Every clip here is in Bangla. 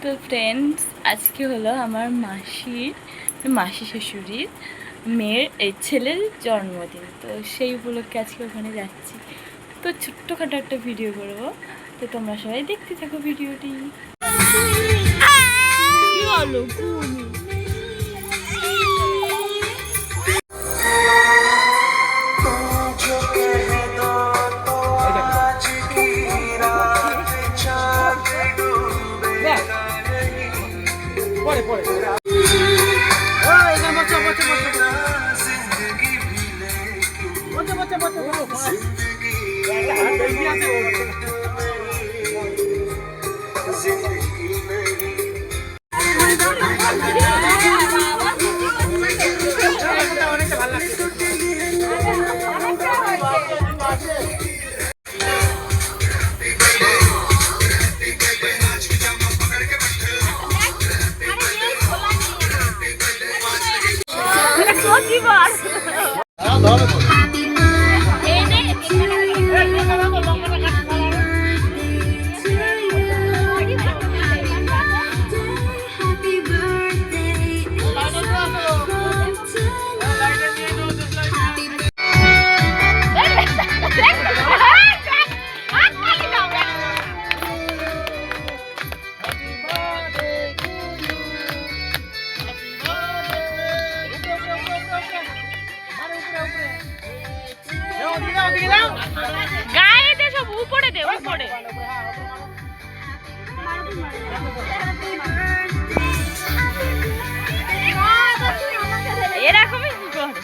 তো ফ্রেন্ডস, আজকে হলো আমার মাসি শ্বশুরির মেয়ের ছেলের জন্মদিন। তো সেই উপলক্ষে আজকে ওখানে যাচ্ছি। তো ছোট্টখাটো একটা ভিডিও করবো, তো তোমরা সবাই দেখতে থাকো ভিডিওটি। গায়ে দে, সব উপরে দে, উপরে এরকমই করে।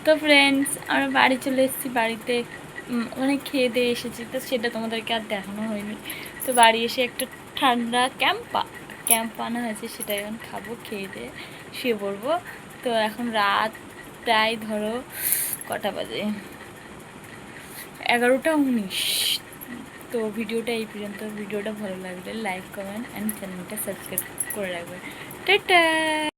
তো ফ্রেন্ডস, আমরা বাড়ি চলে এসেছি। বাড়িতে অনেক খেয়ে দিয়ে এসেছি, তো সেটা তোমাদেরকে আর দেখানো হয়নি। তো বাড়ি এসে একটা ঠান্ডা ক্যাম্প আনা হয়েছে, সেটা এখন খাবো, খেয়ে দিয়ে শুয়ে পড়বো। তো এখন রাত প্রায় ধরো কটা বাজে, 11টা 19। তো ভিডিওটা এই পর্যন্ত। ভিডিওটা ভালো লাগলে লাইক, কমেন্ট অ্যান্ড চ্যানেলটা সাবস্ক্রাইব করে রাখবেন। টাটা।